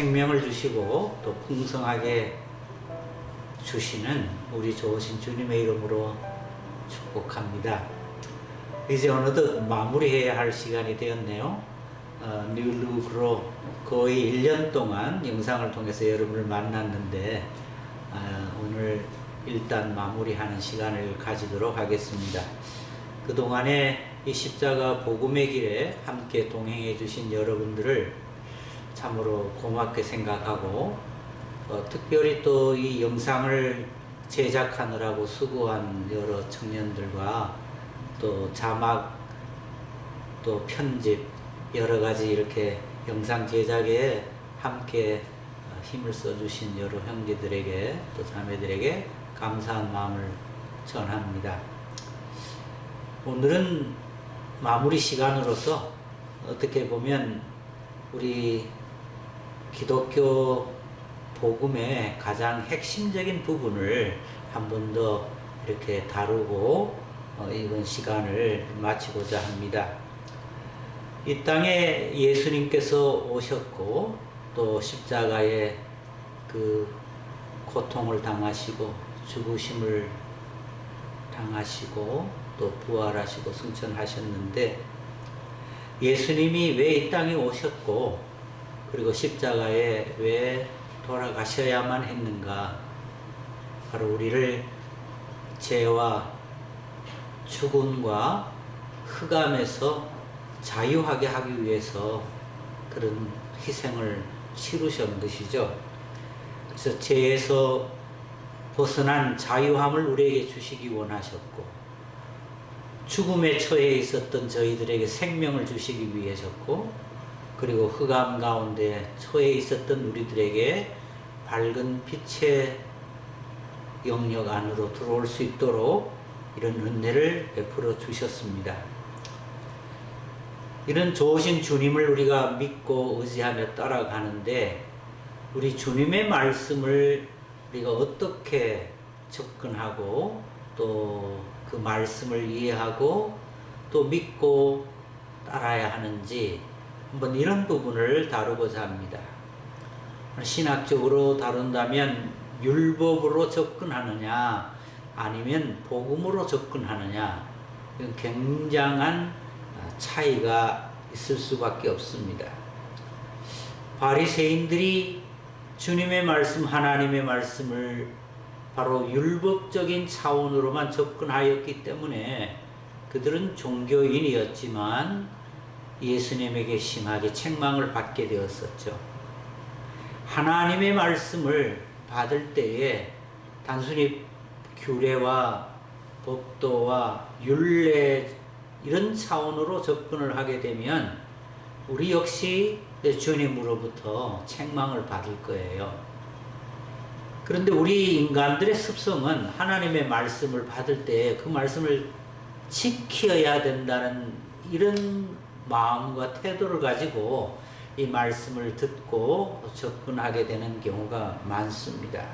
생명을 주시고 또 풍성하게 주시는 우리 좋으신 주님의 이름으로 축복합니다. 이제 어느덧 마무리해야 할 시간이 되었네요. 뉴룩으로 거의 1년 동안 영상을 통해서 여러분을 만났는데 오늘 일단 마무리하는 시간을 가지도록 하겠습니다. 그동안에 이 십자가 복음의 길에 함께 동행해 주신 여러분들을 참으로 고맙게 생각하고 특별히 또 이 영상을 제작하느라고 수고한 여러 청년들과 또 자막 또 편집 여러 가지 이렇게 영상 제작에 함께 힘을 써주신 여러 형제들에게 또 자매들에게 감사한 마음을 전합니다. 오늘은 마무리 시간으로서 어떻게 보면 우리 기독교 복음의 가장 핵심적인 부분을 한 번 더 이렇게 다루고 이번 시간을 마치고자 합니다. 이 땅에 예수님께서 오셨고 또 십자가에 그 고통을 당하시고 죽으심을 당하시고 또 부활하시고 승천하셨는데 예수님이 왜 이 땅에 오셨고 그리고 십자가에 왜 돌아가셔야만 했는가? 바로 우리를 죄와 죽음과 흑암에서 자유하게 하기 위해서 그런 희생을 치르신 것이죠. 그래서 죄에서 벗어난 자유함을 우리에게 주시기 원하셨고 죽음에 처해 있었던 저희들에게 생명을 주시기 위해셨고 그리고 흑암 가운데 처해 있었던 우리들에게 밝은 빛의 영역 안으로 들어올 수 있도록 이런 은혜를 베풀어 주셨습니다. 이런 좋으신 주님을 우리가 믿고 의지하며 따라가는데 우리 주님의 말씀을 우리가 어떻게 접근하고 또 그 말씀을 이해하고 또 믿고 따라야 하는지 한번 이런 부분을 다루고자 합니다. 신학적으로 다룬다면 율법으로 접근하느냐 아니면 복음으로 접근하느냐 이건 굉장한 차이가 있을 수밖에 없습니다. 바리새인들이 주님의 말씀 하나님의 말씀을 바로 율법적인 차원으로만 접근하였기 때문에 그들은 종교인이었지만 예수님에게 심하게 책망을 받게 되었었죠. 하나님의 말씀을 받을 때에 단순히 규례와 법도와 율례 이런 차원으로 접근을 하게 되면 우리 역시 주님으로부터 책망을 받을 거예요. 그런데 우리 인간들의 습성은 하나님의 말씀을 받을 때 그 말씀을 지켜야 된다는 이런 마음과 태도를 가지고 이 말씀을 듣고 접근하게 되는 경우가 많습니다.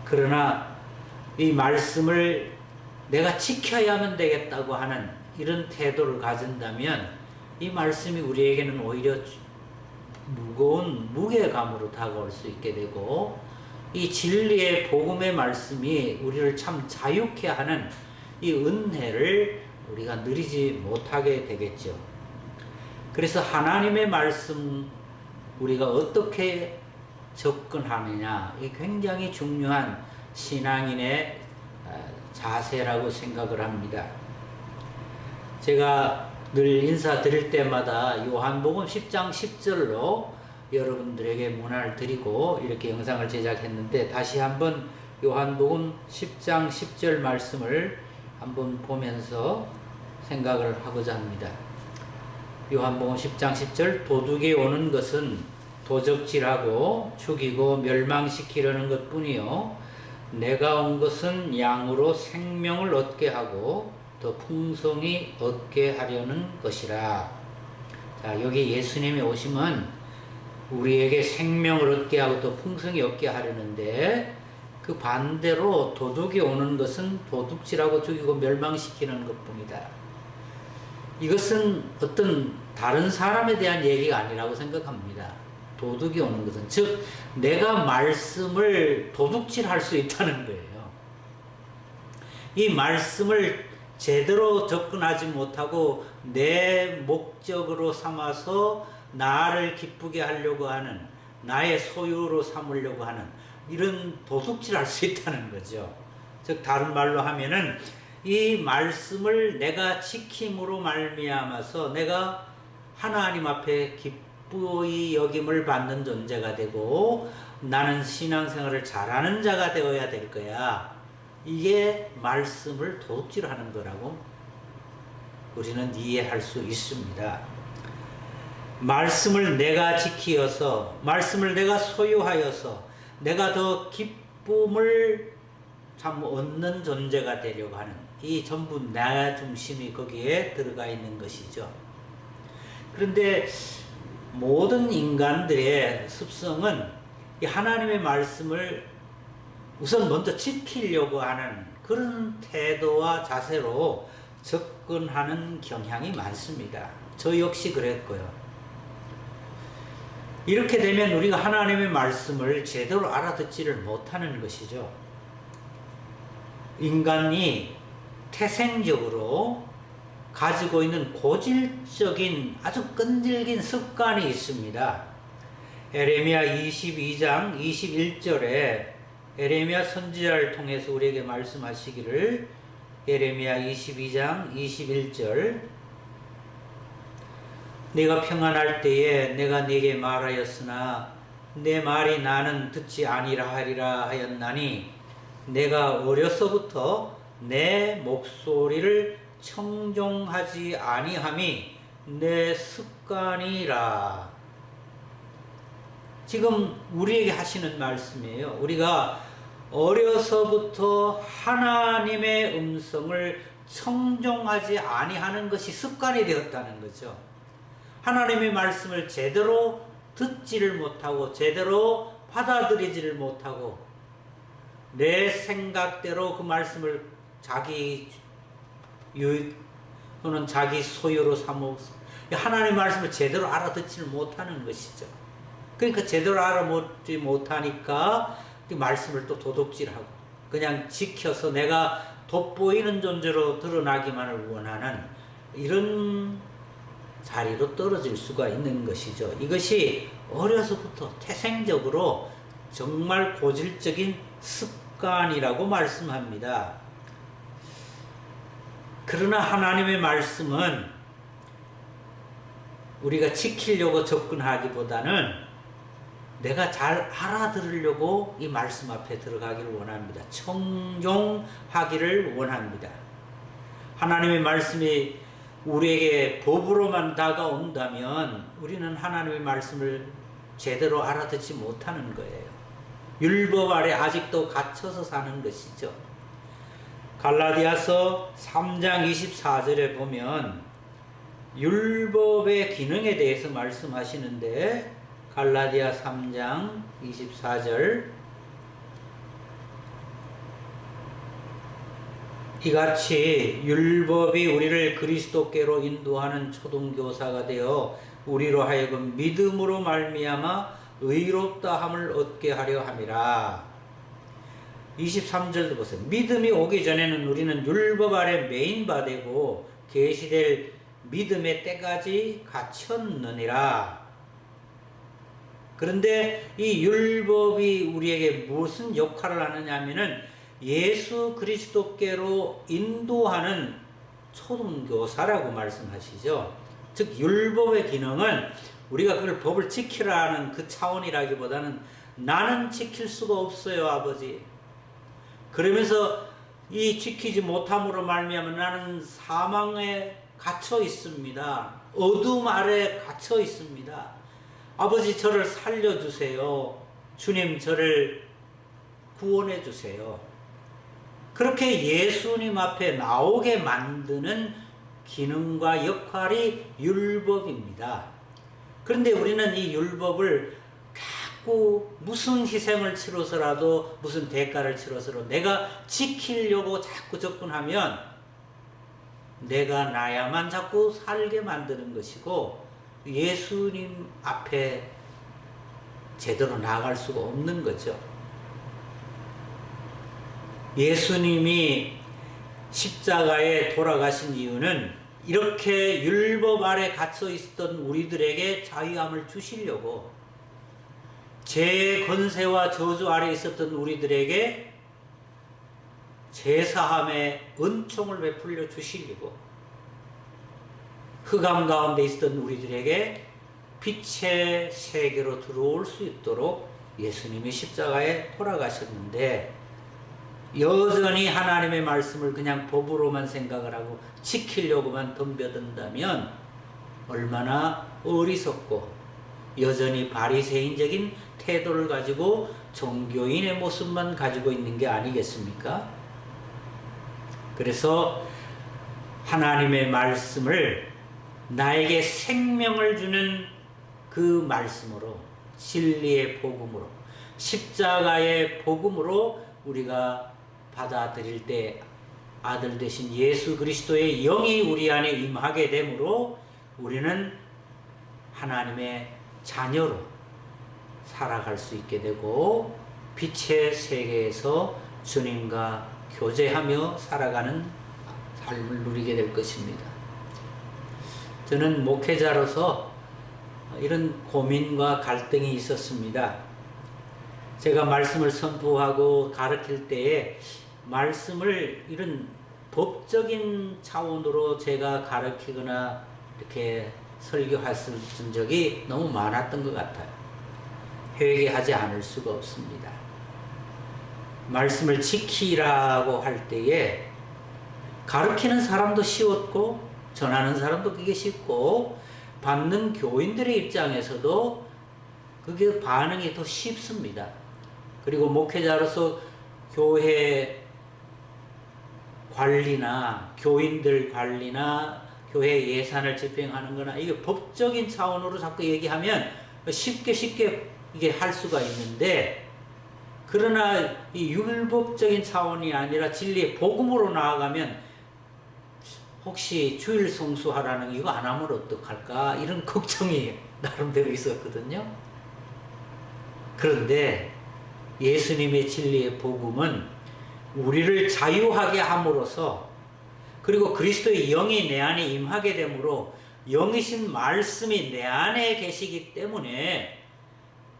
그러나 이 말씀을 내가 지켜야만 되겠다고 하는 이런 태도를 가진다면 이 말씀이 우리에게는 오히려 무거운 무게감으로 다가올 수 있게 되고 이 진리의 복음의 말씀이 우리를 참 자유케 하는 이 은혜를 우리가 누리지 못하게 되겠죠. 그래서 하나님의 말씀 우리가 어떻게 접근하느냐 이 굉장히 중요한 신앙인의 자세라고 생각을 합니다. 제가 늘 인사드릴 때마다 요한복음 10장 10절로 여러분들에게 문안을 드리고 이렇게 영상을 제작했는데 다시 한번 요한복음 10장 10절 말씀을 한번 보면서 생각을 하고자 합니다. 요한복음 10장 10절 도둑이 오는 것은 도적질하고 죽이고 멸망시키려는 것뿐이요 내가 온 것은 양으로 생명을 얻게 하고 더 풍성히 얻게 하려는 것이라. 자, 여기 예수님이 오심은 우리에게 생명을 얻게 하고 더 풍성히 얻게 하려는데 그 반대로 도둑이 오는 것은 도둑질하고 죽이고 멸망시키는 것뿐이다. 이것은 어떤 다른 사람에 대한 얘기가 아니라고 생각합니다. 도둑이 오는 것은, 즉 내가 말씀을 도둑질할 수 있다는 거예요. 이 말씀을 제대로 접근하지 못하고 내 목적으로 삼아서 나를 기쁘게 하려고 하는, 나의 소유로 삼으려고 하는 이런 도둑질할 수 있다는 거죠. 즉 다른 말로 하면은 이 말씀을 내가 지킴으로 말미암아서 내가 하나님 앞에 기쁘이 여김을 받는 존재가 되고 나는 신앙생활을 잘하는 자가 되어야 될 거야. 이게 말씀을 도둑질하는 거라고 우리는 이해할 수 있습니다. 말씀을 내가 지키어서, 말씀을 내가 소유하여서 내가 더 기쁨을 참 얻는 존재가 되려고 하는, 이 전부 나 중심이 거기에 들어가 있는 것이죠. 그런데 모든 인간들의 습성은 이 하나님의 말씀을 우선 먼저 지키려고 하는 그런 태도와 자세로 접근하는 경향이 많습니다. 저 역시 그랬고요. 이렇게 되면 우리가 하나님의 말씀을 제대로 알아듣지를 못하는 것이죠. 인간이 태생적으로 가지고 있는 고질적인 아주 끈질긴 습관이 있습니다. 에레미야 22장 21절에 에레미야 선지자를 통해서 우리에게 말씀하시기를, 에레미야 22장 21절, 내가 평안할 때에 내가 네게 말하였으나 내 말이 나는 듣지 아니라 하리라 하였나니 내가 어려서부터 내 목소리를 청종하지 아니함이 내 습관이라. 지금 우리에게 하시는 말씀이에요. 우리가 어려서부터 하나님의 음성을 청종하지 아니하는 것이 습관이 되었다는 거죠. 하나님의 말씀을 제대로 듣지를 못하고 제대로 받아들이지를 못하고 내 생각대로 그 말씀을 자기 유익 또는 자기 소유로 삼아서 하나님의 말씀을 제대로 알아듣지를 못하는 것이죠. 그러니까 제대로 알아듣지 못하니까 그 말씀을 또 도둑질하고 그냥 지켜서 내가 돋보이는 존재로 드러나기만을 원하는 이런 자리로 떨어질 수가 있는 것이죠. 이것이 어려서부터 태생적으로 정말 고질적인 습관이라고 말씀합니다. 그러나 하나님의 말씀은 우리가 지키려고 접근하기보다는 내가 잘 알아들으려고 이 말씀 앞에 들어가기를 원합니다. 청종하기를 원합니다. 하나님의 말씀이 우리에게 법으로만 다가온다면 우리는 하나님의 말씀을 제대로 알아듣지 못하는 거예요. 율법 아래 아직도 갇혀서 사는 것이죠. 갈라디아서 3장 24절에 보면 율법의 기능에 대해서 말씀하시는데 갈라디아 3장 24절 이같이 율법이 우리를 그리스도께로 인도하는 초등교사가 되어 우리로 하여금 믿음으로 말미암아 의롭다함을 얻게 하려 함이라. 23절도 보세요. 믿음이 오기 전에는 우리는 율법 아래 매인바 되고 계시될 믿음의 때까지 갇혔느니라. 그런데 이 율법이 우리에게 무슨 역할을 하느냐 하면은 예수 그리스도께로 인도하는 초등교사라고 말씀하시죠. 즉 율법의 기능은 우리가 그걸 법을 지키라는 그 차원이라기보다는 나는 지킬 수가 없어요, 아버지. 그러면서 이 지키지 못함으로 말미암아 나는 사망에 갇혀 있습니다. 어둠 아래 갇혀 있습니다. 아버지 저를 살려주세요. 주님 저를 구원해 주세요. 그렇게 예수님 앞에 나오게 만드는 기능과 역할이 율법입니다. 그런데 우리는 이 율법을 자꾸 무슨 희생을 치러서라도 무슨 대가를 치러서라도 내가 지키려고 자꾸 접근하면 내가 나야만 자꾸 살게 만드는 것이고 예수님 앞에 제대로 나아갈 수가 없는 거죠. 예수님이 십자가에 돌아가신 이유는 이렇게 율법 아래 갇혀 있었던 우리들에게 자유함을 주시려고, 죄의 권세와 저주 아래 있었던 우리들에게 제사함의 은총을 베풀려 주시려고, 흑암 가운데 있었던 우리들에게 빛의 세계로 들어올 수 있도록 예수님이 십자가에 돌아가셨는데, 여전히 하나님의 말씀을 그냥 법으로만 생각을 하고 지키려고만 덤벼든다면 얼마나 어리석고 여전히 바리새인적인 태도를 가지고 종교인의 모습만 가지고 있는 게 아니겠습니까? 그래서 하나님의 말씀을 나에게 생명을 주는 그 말씀으로, 진리의 복음으로, 십자가의 복음으로 우리가 받아들일 때 아들 되신 예수 그리스도의 영이 우리 안에 임하게 되므로 우리는 하나님의 자녀로 살아갈 수 있게 되고 빛의 세계에서 주님과 교제하며 살아가는 삶을 누리게 될 것입니다. 저는 목회자로서 이런 고민과 갈등이 있었습니다. 제가 말씀을 선포하고 가르칠 때에 말씀을 이런 법적인 차원으로 제가 가르치거나 이렇게 설교했던 적이 너무 많았던 것 같아요. 회개하지 않을 수가 없습니다. 말씀을 지키라고 할 때에 가르치는 사람도 쉬웠고 전하는 사람도 그게 쉽고 받는 교인들의 입장에서도 그게 반응이 더 쉽습니다. 그리고 목회자로서 교회 관리나 교인들 관리나 교회 예산을 집행하는 거나 이게 법적인 차원으로 자꾸 얘기하면 쉽게 이게 할 수가 있는데, 그러나 이 율법적인 차원이 아니라 진리의 복음으로 나아가면 혹시 주일 성수하라는 이거 안 하면 어떡할까 이런 걱정이 나름대로 있었거든요. 그런데 예수님의 진리의 복음은 우리를 자유하게 함으로써, 그리고 그리스도의 영이 내 안에 임하게 되므로 영이신 말씀이 내 안에 계시기 때문에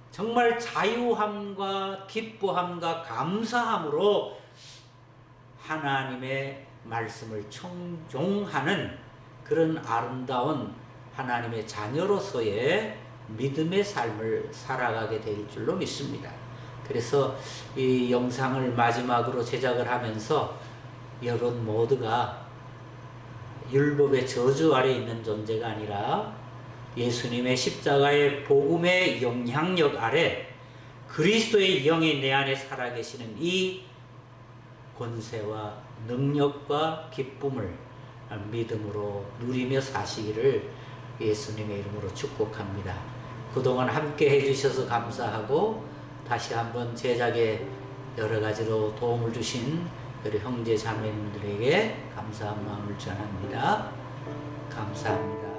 정말 자유함과 기뻐함과 감사함으로 하나님의 말씀을 청종하는 그런 아름다운 하나님의 자녀로서의 믿음의 삶을 살아가게 될 줄로 믿습니다. 그래서 이 영상을 마지막으로 제작을 하면서 여러분 모두가 율법의 저주 아래 있는 존재가 아니라 예수님의 십자가의 복음의 영향력 아래 그리스도의 영이 내 안에 살아계시는 이 권세와 능력과 기쁨을 믿음으로 누리며 사시기를 예수님의 이름으로 축복합니다. 그동안 함께 해주셔서 감사하고 다시 한번 제작에 여러 가지로 도움을 주신 우리 형제 자매님들에게 감사한 마음을 전합니다. 감사합니다.